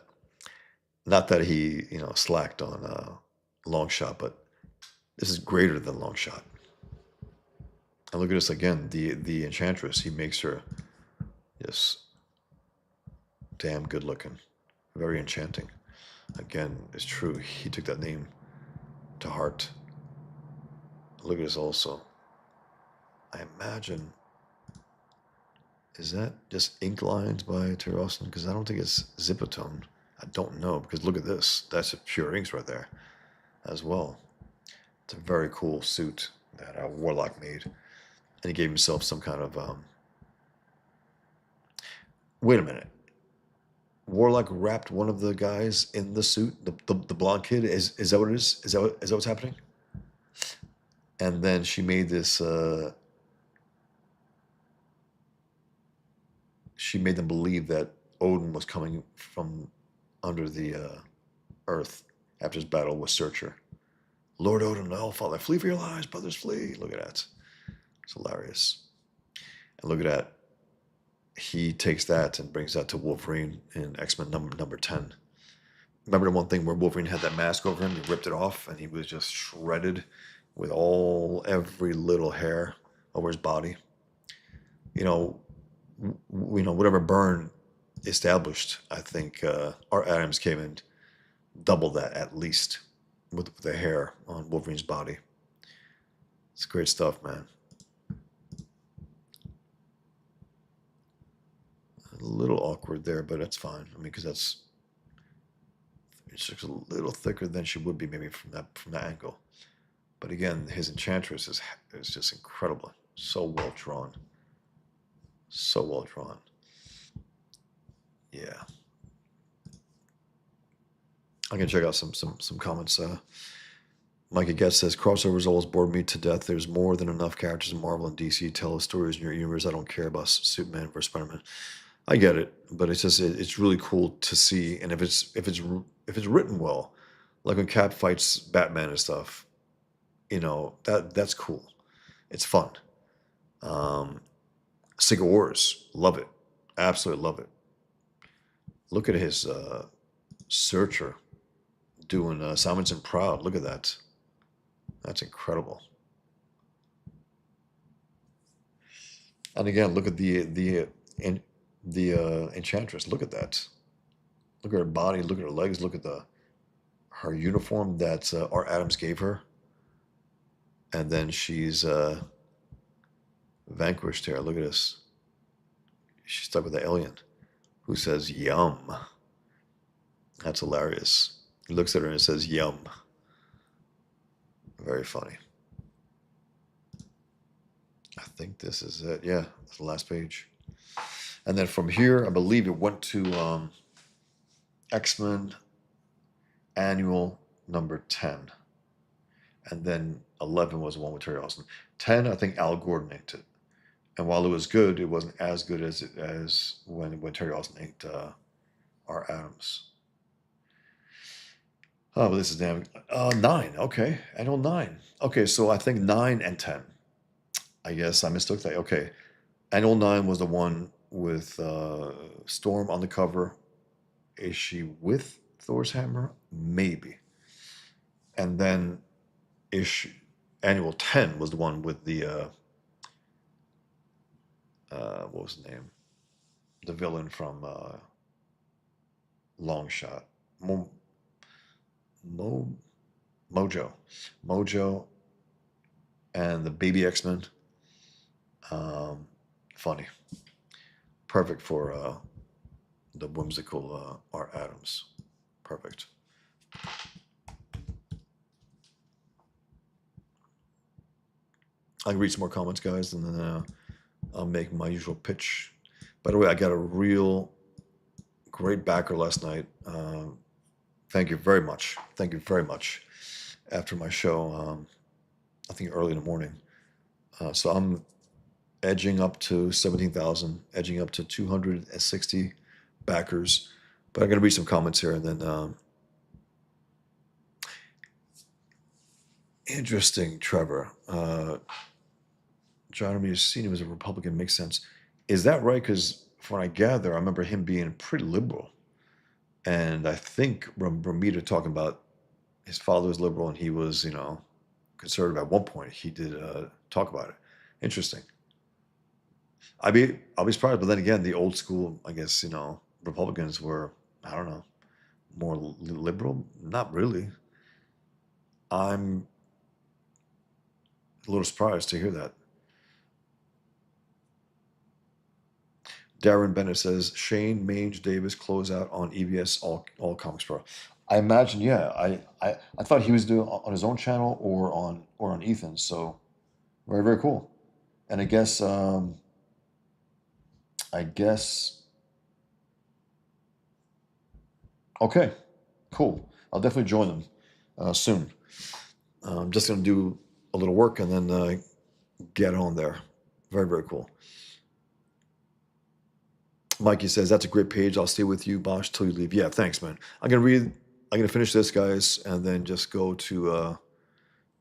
Not that he, slacked on long shot, but this is greater than long shot. And look at this again. The Enchantress. He makes her just damn good looking, very enchanting. Again, it's true. He took that name to heart. Look at this also. I imagine, is that just ink lines by Terry Austin? Because I don't think it's Zipatone. I don't know, because look at this. That's pure inks right there as well. It's a very cool suit that Warlock made. And he gave himself some kind of. Wait a minute. Warlock wrapped one of the guys in the suit, the blonde kid. Is that what it is? Is that what's happening? And then she made this. She made them believe that Odin was coming from under the earth after his battle with Searcher. Lord Odin, Hellfather, flee for your lives, brothers, flee. Look at that. It's hilarious. And look at that. He takes that and brings that to Wolverine in X-Men number 10. Remember the one thing where Wolverine had that mask over him, he ripped it off, and he was just shredded with every little hair over his body. Whatever burn established, I think Art Adams came in double that at least with the hair on Wolverine's body. It's great stuff, man. A little awkward there, but that's fine. I mean, because it's just a little thicker than she would be maybe from that angle. But again, his Enchantress is just incredible. So well drawn. So well drawn. Yeah. I can check out some comments. Micah Guest says crossovers always bored me to death. There's more than enough characters in Marvel and DC. Tell us stories in your universe. I don't care about Superman versus Spider-Man. I get it, but it's just it's really cool to see, and if it's written well, like when Cap fights Batman and stuff, that's cool. It's fun. Secret Wars, love it, absolutely love it. Look at his Searcher doing Simonson Proud. Look at that. That's incredible. And again, look at the Enchantress. Look at that. Look at her body. Look at her legs. Look at her uniform that Art Adams gave her. And then she's vanquished here. Look at this. She's stuck with the alien who says yum. That's hilarious. He looks at her and says yum. Very funny. I think this is it. Yeah, it's the last page. And then from here, I believe it went to X-Men Annual number 10. And then 11 was the one with Terry Austin. 10, I think Al Gordon inked it. And while it was good, it wasn't as good as when Terry Austin inked Art Adams. Oh, but this is damn. 9. Okay, Annual 9. Okay, so I think 9 and 10. I guess I mistook that. Okay, Annual 9 was the one with Storm on the cover. Is she with Thor's hammer? Maybe. And then Annual 10 was the one with the what was the name? The villain from Long Shot. Mojo and the Baby X-Men. Funny. Perfect for the whimsical Art Adams. Perfect. I can read some more comments, guys, and then I'll make my usual pitch. By the way, I got a real great backer last night. Thank you very much. Thank you very much. After my show, I think early in the morning, So I'm edging up to 17,000, edging up to 260 backers. But I'm going to read some comments here and then. Interesting, Trevor. John Romita Sr. was a Republican, makes sense. Is that right? Because from what I gather, I remember him being pretty liberal. And I think Romita talking about his father was liberal and he was, conservative at one point. He did talk about it. Interesting. I'll be surprised, but then again, the old school, I guess, Republicans were, I don't know, more liberal. Not really. I'm a little surprised to hear that. Darren Bennett says Shane Mange Davis closeout on EBS all Comics Pro. I imagine, yeah. I thought he was doing on his own channel or on Ethan's. So very very cool. And I guess okay, cool. I'll definitely join them soon. I'm just gonna do a little work and then get on there. Very very cool. Mikey says that's a great page. I'll stay with you, Bosch, till you leave. Yeah, thanks, man. I'm gonna finish this, guys, and then just go to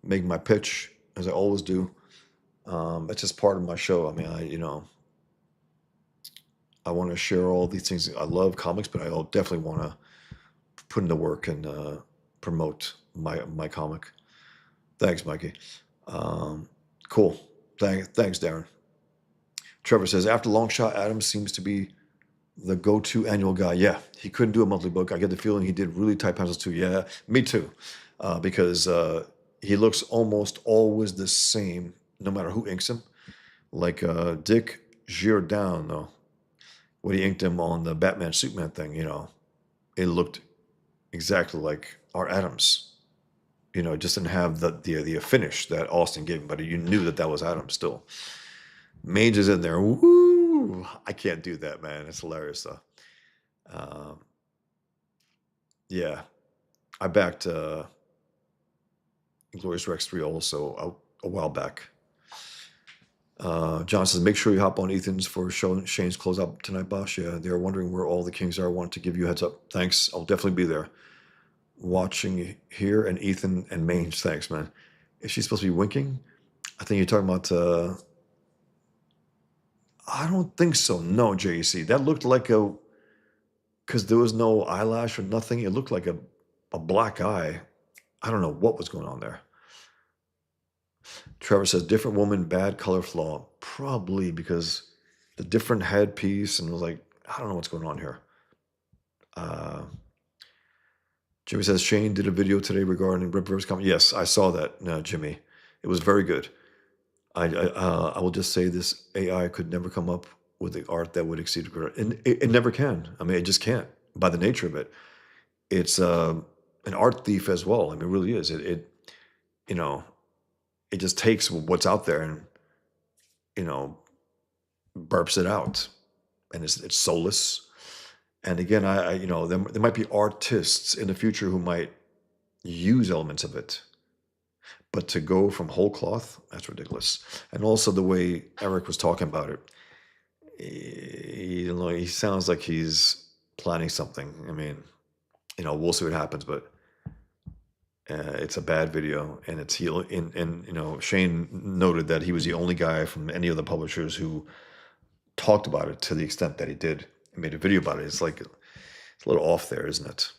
make my pitch as I always do. It's just part of my show. I mean, I want to share all these things. I love comics, but I definitely want to put in the work and promote my comic. Thanks, Mikey. Cool. Thanks, Darren. Trevor says after Long Shot, Adams seems to be the go-to annual guy. Yeah, he couldn't do a monthly book. I get the feeling he did really tight pencils too. Yeah, me too. Because he looks almost always the same, no matter who inks him. Like Dick Giordano, though, when he inked him on the Batman Superman thing, it looked exactly like Art Adams. It just didn't have the finish that Austin gave him, but you knew that was Adams still. Mange is in there. Woo! I can't do that, man. It's hilarious, though. Yeah, I backed Glorious Rex 3 also a while back. John says, make sure you hop on Ethan's for Shane's closeout tonight, Bosch. Yeah, they're wondering where all the Kings are. I wanted to give you a heads up. Thanks. I'll definitely be there. Watching here and Ethan and Mange. Thanks, man. Is she supposed to be winking? I think you're talking about... I don't think so. No, JC. That looked like because there was no eyelash or nothing. It looked like a black eye. I don't know what was going on there. Trevor says, different woman, bad color flaw. Probably because the different headpiece and was like, I don't know what's going on here. Jimmy says, Shane did a video today regarding Rip Rivers comment. Yes, I saw that, Jimmy. It was very good. I will just say this AI could never come up with the art that would exceed and it never can. I mean, it just can't by the nature of it. It's an art thief as well. I mean, it really is. It just takes what's out there and burps it out, and it's soulless. And again, there might be artists in the future who might use elements of it. But to go from whole cloth, that's ridiculous. And also the way Eric was talking about it, he sounds like he's planning something. I mean, we'll see what happens, but it's a bad video, and Shane noted that he was the only guy from any of the publishers who talked about it to the extent that he did and made a video about it. It's like it's a little off there, isn't it?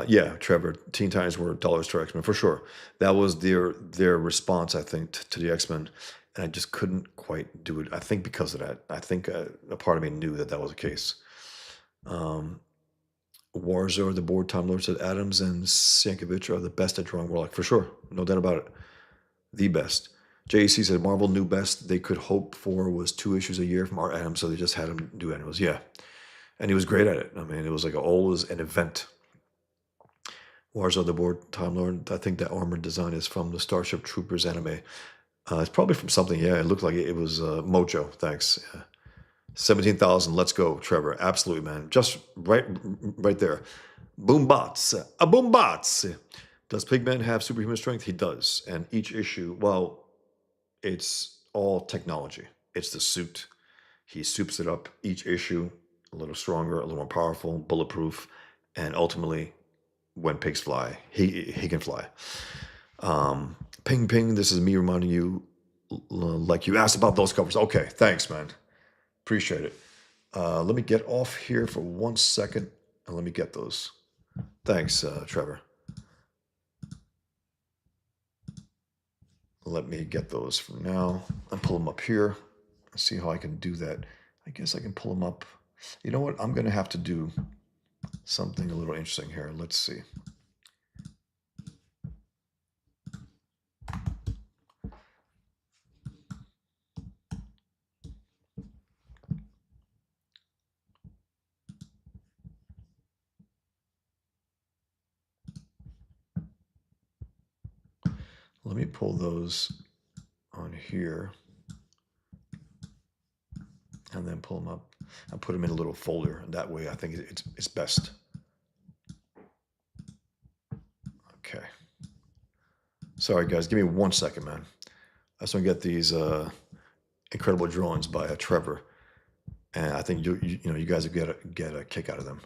Yeah, Trevor, Teen Titans were dollars to X-Men for sure. That was their response, I think, to the X-Men, and I just couldn't quite do it. I think because of that. I think a part of me knew that was the case. Warzor, the board Time Lord said Adams and Sienkiewicz are the best at drawing Warlock for sure, no doubt about it. The best. JEC said Marvel knew best they could hope for was 2 issues a year from Art Adams, so they just had him do annuals. Yeah, and he was great at it. I mean, it was like always an event. Wars on the board, Time Lord. I think that armor design is from the Starship Troopers anime. It's probably from something. Yeah, it looked like it was Mojo. Thanks. Yeah. 17,000. Let's go, Trevor. Absolutely, man. Just right there. Boombots. Boombots. Does Pigman have superhuman strength? He does. And each issue, well, It's all technology. It's the suit. He soups it up each issue a little stronger, a little more powerful, bulletproof, and ultimately, when pigs fly, he can fly. Ping ping. This is me reminding you, like you asked about those covers. Okay, thanks, man. Appreciate it. Let me get off here for 1 second and let me get those. Thanks, Trevor. Let me get those for now and pull them up here. See how I can do that. I guess I can pull them up. You know what? I'm going to have to do something a little interesting here. Let's see. Let me pull those on here and then pull them up and put them in a little folder. And that way I think it's best. Okay. Sorry, guys. Give me 1 second, man. I just want to get these incredible drawings by Trevor. And I think you guys will get a kick out of them.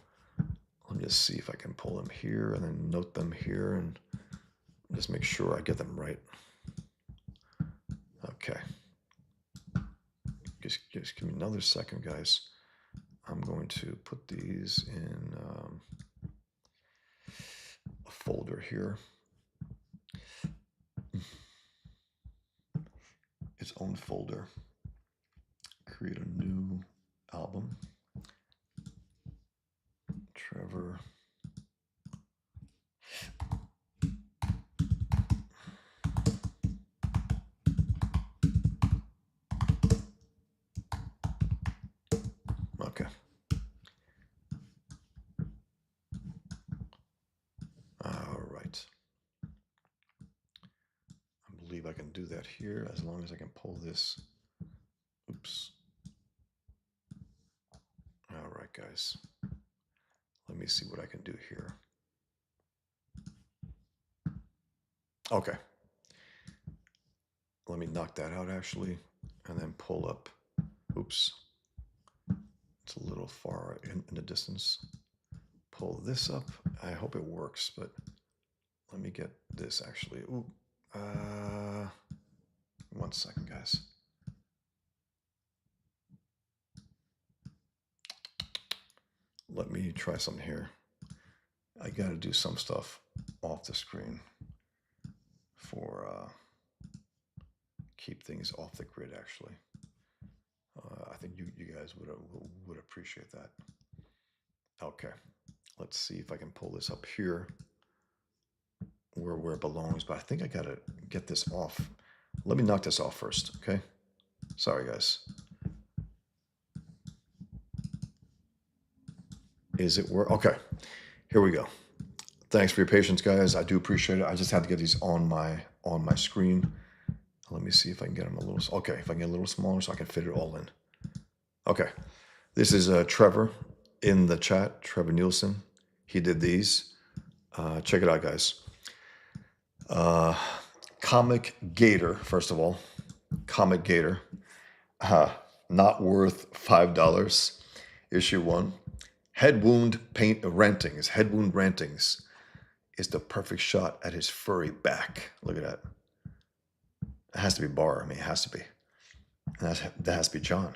Let me just see if I can pull them here and then note them here and just make sure I get them right. Okay. Just give me another second, guys. I'm going to put these in a folder here. Its own folder. Create a new album. Trevor. Okay. All right. I believe I can do that here as long as I can pull this. Oops. All right, guys. Let me see what I can do here. Okay. Let me knock that out actually, and then pull up. Oops. It's a little far in the distance. Pull this up. I hope it works, but let me get this actually. Ooh. 1 second, guys. Let me try something here. I got to do some stuff off the screen for keep things off the grid actually. I think you guys would appreciate that. Okay, let's see if I can pull this up here where it belongs, but I think I gotta get this off. Let me knock this off first, okay? Sorry, guys. Is it work? Okay, here we go. Thanks for your patience, guys. I do appreciate it. I just had to get these on my screen. Let me see if I can get them a little. Okay, if I can get a little smaller so I can fit it all in. Okay, this is Trevor in the chat. Trevor Nielsen. He did these. Check it out, guys. Comic Gator, first of all. Comic Gator. Not worth $5. Issue 1. Head wound rantings. Head wound rantings is the perfect shot at his furry back. Look at that. It has to be Barr. I mean, it has to be. That has to be John.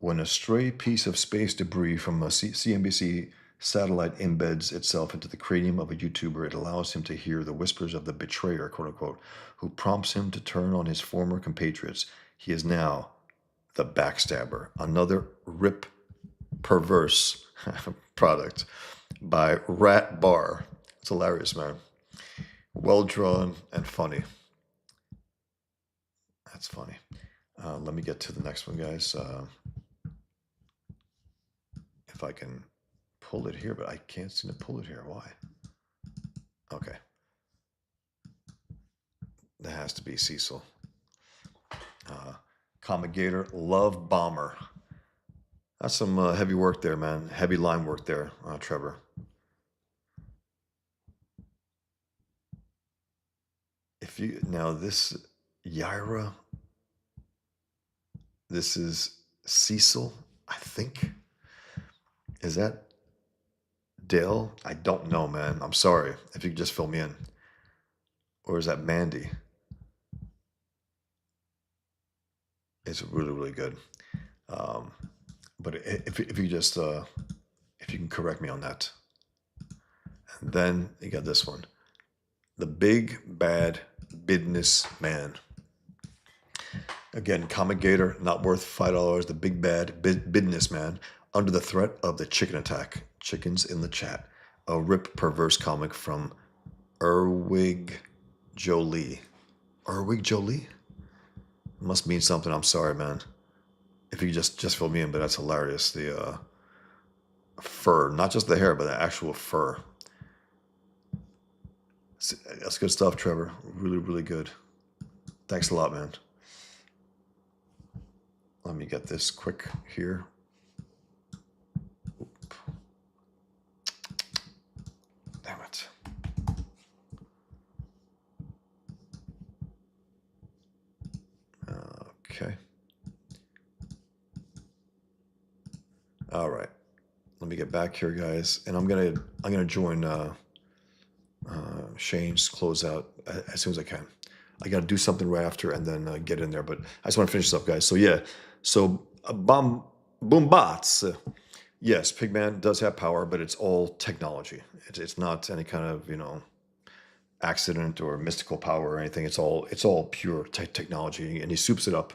When a stray piece of space debris from a CNBC satellite embeds itself into the cranium of a YouTuber, it allows him to hear the whispers of the betrayer, quote unquote, who prompts him to turn on his former compatriots. He is now the backstabber. Another rip perverse product by Rat Bar. It's hilarious, man. Well drawn and funny. That's funny. Let me get to the next one, guys. If I can pull it here, but I can't seem to pull it here. Why? Okay. That has to be Cecil. Comic Gator, Love Bomber. That's some heavy work there, man. Heavy line work there, Trevor. If you now this Yaira. This is Cecil, I think. Is that Dale? I don't know, man. I'm sorry if you could just fill me in. Or is that Mandy? It's really, really good. Um, but if you just if you can correct me on that, and then you got this one, the big bad business man. Again, Comic Gator, not worth $5. The big bad business man under the threat of the chicken attack. Chickens in the chat. A rip perverse comic from Erwig Jolie. Erwig Jolie? Must mean something. I'm sorry, man. If you could just fill me in, but that's hilarious. The fur, not just the hair, but the actual fur. That's good stuff, Trevor. Really, really good. Thanks a lot, man. Let me get this quick here. Oop. Damn it. Okay. All right. Let me get back here, guys, and I'm gonna join Shane's closeout as soon as I can. I got to do something right after and then get in there. But I just want to finish this up, guys. So yeah, so Boom Bots. Yes, Pigman does have power, but it's all technology. It's not any kind of accident or mystical power or anything. It's all pure technology, and he soups it up.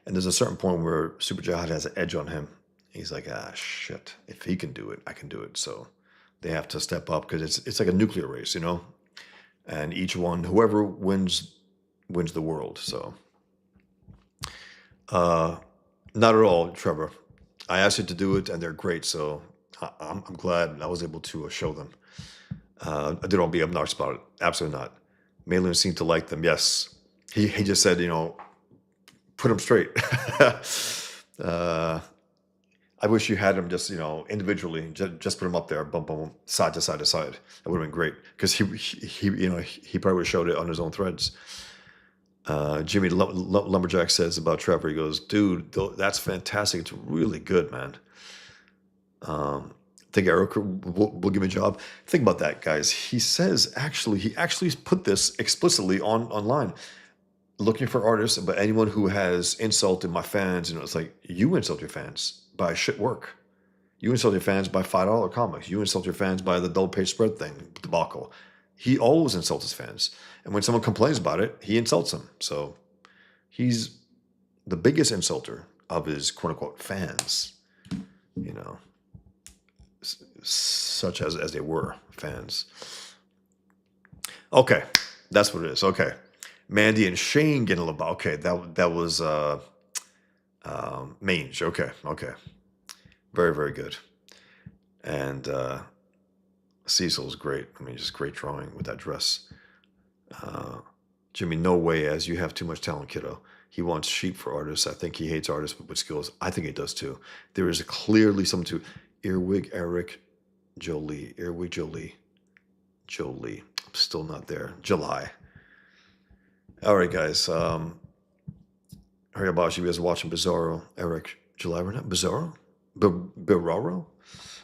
And there's a certain point where Super Jihad has an edge on him. He's like, ah, shit. If he can do it, I can do it. So they have to step up because it's like a nuclear race, and each one, whoever wins the world. So not at all, Trevor. I asked you to do it, and they're great. So I'm glad I was able to show them. I didn't want to be obnoxious about it. Absolutely not. Malin seemed to like them. Yes, he just said, put them straight. I wish you had him just, individually, just put him up there, boom, boom, side to side to side. That would have been great because he probably would have showed it on his own threads. Jimmy Lumberjack says about Trevor, he goes, dude, that's fantastic. It's really good, man. I think Eric will give me a job. Think about that, guys. He says, he actually put this explicitly online. Looking for artists, but anyone who has insulted my fans, it's like, you insult your fans by shit work. You insult your fans by $5 comics. You insult your fans by the double page spread thing, debacle. He always insults his fans. And when someone complains about it, he insults them. So he's the biggest insulter of his quote unquote fans, such as they were fans. Okay, that's what it is. Okay. Mandy and Shane getting a little bit. Okay, that was Mange. Okay. Very, very good. And Cecil's great. I mean, just great drawing with that dress. Jimmy, no way, as you have too much talent, kiddo. He wants sheep for artists. I think he hates artists with skills. I think he does too. There is clearly something to Earwig Eric Jolie. Earwig Jolie. I'm still not there. July. All right, guys. Hurry about you guys watching Bizarro, Eric, July right now? Bizarro? Biraro?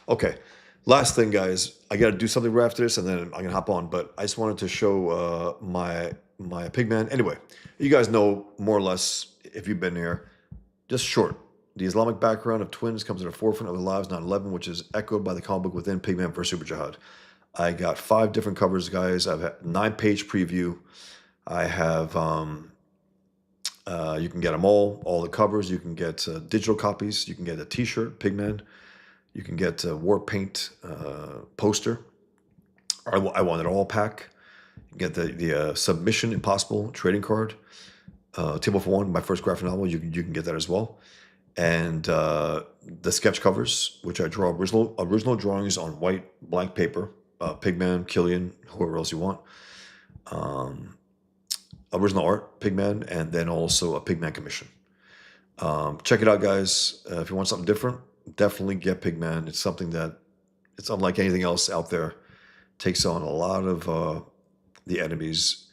Okay. Last thing, guys. I got to do something right after this, and then I'm going to hop on. But I just wanted to show my Pigman. Anyway, you guys know more or less, if you've been here, just short. The Islamic background of twins comes to the forefront of their lives 9/11, which is echoed by the comic book within Pigman vs. Super Jihad. I got 5 different covers, guys. I've had 9-page preview. I have, you can get them all the covers. You can get digital copies. You can get a t-shirt, Pigman. You can get a war paint poster. I want it all pack. You can get the Submission Impossible trading card. Table for One, my first graphic novel. You can get that as well. And the sketch covers, which I draw original drawings on white blank paper. Pigman, Killian, whoever else you want. Original art, Pigman, and then also a Pigman commission. Check it out, guys. If you want something different, definitely get Pigman. It's something that it's unlike anything else out there. Takes on a lot of the enemies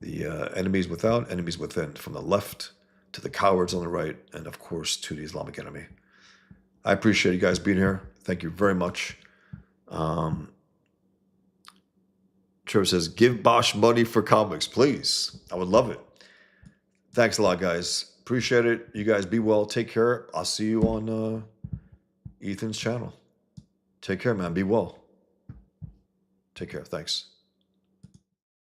The enemies without, enemies within, from the left to the cowards on the right, and of course to the Islamic enemy. I appreciate you guys being here. Thank you very much. Trevor says, give Bosch money for comics, please. I would love it. Thanks a lot, guys. Appreciate it. You guys be well. Take care. I'll see you on Ethan's channel. Take care, man. Be well. Take care. Thanks.